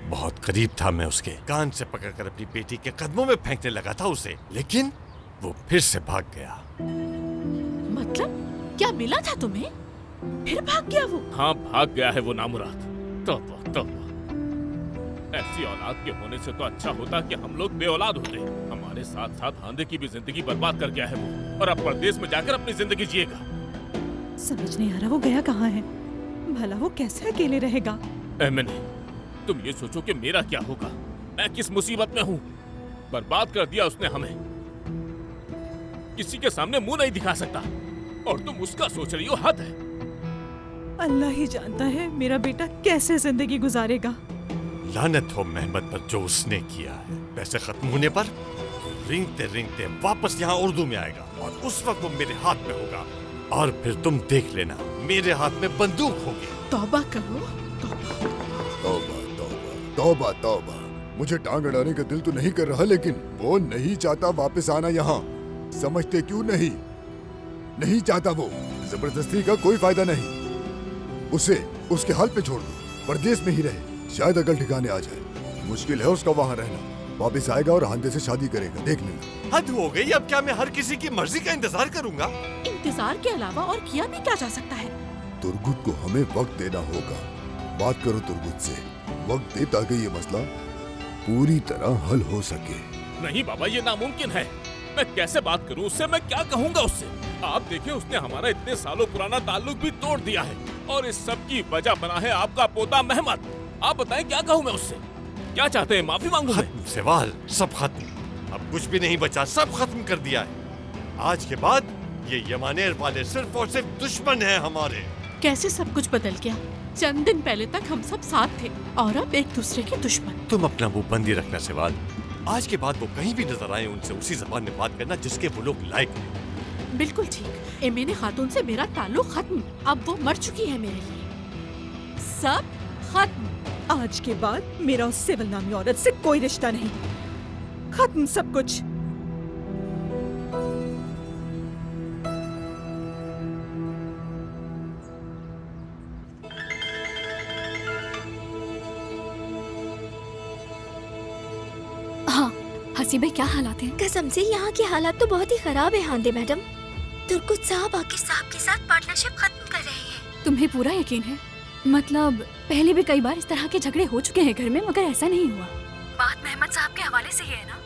बहुत करीब था मैं उसके, कान से पकड़कर अपनी बेटी के कदमों में फेंकने लगा था उसे, लेकिन वो फिर से भाग गया। मतलब क्या मिला था तुम्हें? फिर भाग गया वो? हाँ, भाग गया है वो नामुराद। तौबा तौबा, ऐसी औलाद के होने से तो अच्छा होता कि हम लोग बे औलाद होते। हमारे साथ साथ हांदे की भी जिंदगी बर्बाद कर गया है वो, और अब परदेश में जाकर अपनी जिंदगी जिएगा। समझ नहीं आ रहा वो गया कहाँ है। भला वो कैसे अकेले रहेगा। एमिनी, तुम ये सोचो कि मेरा क्या होगा। मैं किस मुसीबत में हूँ। बर्बाद कर दिया उसने हमें, किसी के सामने मुंह नहीं दिखा सकता, और तुम उसका सोच रही हो। हद है। अल्लाह ही जानता है मेरा बेटा कैसे जिंदगी गुजारेगा। लानत हो मेहमद पर जो उसने किया है। पैसे खत्म होने पर रेंगते रेंगते वापस यहाँ उर्दू में आएगा, और उस वक्त वो मेरे हाथ में होगा, और फिर तुम देख लेना मेरे हाथ में बंदूक होगी। तौबा करो, तौबा। तौबा तौबा तौबा तौबा। मुझे टांग अड़ाने का दिल तो नहीं कर रहा, लेकिन वो नहीं चाहता वापस आना यहाँ। समझते क्यों नहीं? नहीं चाहता वो। जबरदस्ती का कोई फायदा नहीं। उसे उसके हाल पे छोड़ दो, परदेश में ही रहे, शायद अकल ठिकाने आ जाए। मुश्किल है उसका वहाँ रहना। वापस आएगा और हांदे से शादी करेगा, देख लेना। हद हो गई। अब क्या मैं हर किसी की मर्जी का इंतजार करूंगा? इंतजार के अलावा और किया भी क्या जा सकता है? तुर्गुत को हमें वक्त देना होगा। बात करो तुर्गुत से, वक्त दे ताकि ये मसला पूरी तरह हल हो सके। नहीं बाबा, ये नामुमकिन है। मैं कैसे बात करूं उससे? मैं क्या कहूंगा उससे? आप देखें, उसने हमारा इतने सालों पुराना ताल्लुक भी तोड़ दिया है, और इस सब की वजह बना है आपका पोता मेहमद। आप बताएं क्या कहूं मैं उससे? क्या चाहते हैं, माफी मांगू मैं? खत्म सवाल, सब खत्म। अब कुछ भी नहीं बचा, सब खत्म कर दिया है। आज के बाद ये यमानेर वाले सिर्फ और सिर्फ दुश्मन हैं हमारे। कैसे सब कुछ बदल गया। चंद दिन पहले तक हम सब साथ थे, और अब एक दूसरे के दुश्मन। तुम अपना मुंह बंदी रखना सवाल। आज के बाद वो कहीं भी नजर आए, उनसे उसी जबान में बात करना जिसके वो लोग लायक हैं। बिल्कुल ठीक। एमिने खातून से मेरा ताल्लुक खत्म। अब वो मर चुकी है मेरे लिए। सब खत्म। आज के बाद मेरा उस सिविल नामी औरत से कोई रिश्ता नहीं। खत्म सब कुछ। हाँ, हसीबे क्या हालात हैं? कसम से यहाँ के हालात तो बहुत ही खराब है हांदे मैडम। तुर्कुत साहब आकिर साहब के साथ पार्टनरशिप खत्म कर रहे हैं। तुम्हें पूरा यकीन है? मतलब पहले भी कई बार इस तरह के झगड़े हो चुके हैं घर में, मगर ऐसा नहीं हुआ। बात मेहमद साहब के हवाले से ही है ना?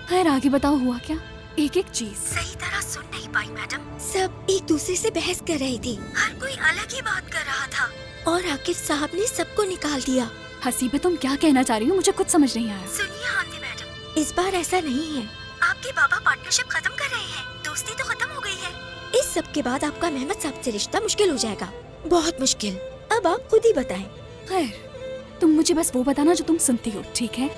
खैर आगे बताओ, हुआ क्या? एक एक चीज सही तरह सुन नहीं पाई मैडम। सब एक दूसरे से बहस कर रही थी, हर कोई अलग ही बात कर रहा था, और आकिर साहब ने सबको निकाल दिया। हसीबे, तुम क्या कहना चाह रही हो? मुझे कुछ समझ नहीं आया। सुनिए हांदे मैडम, इस बार ऐसा नहीं है। आपके बाबा पार्टनरशिप खत्म कर रहे हैं, दोस्ती तो खत्म हो गई है। इस सब के बाद आपका मेहमद साहब से रिश्ता मुश्किल हो जाएगा, बहुत मुश्किल। अब आप खुद ही बताएं। खैर, तुम मुझे बस वो बताना जो तुम सुनती हो, ठीक है?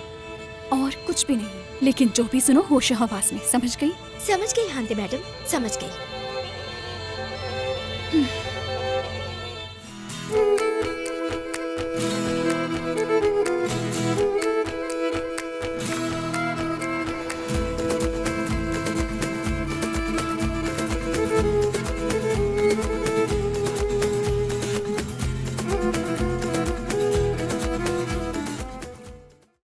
और कुछ भी नहीं, लेकिन जो भी सुनो होश हवास में। समझ गई? समझ गई हांदे मैडम, समझ गई।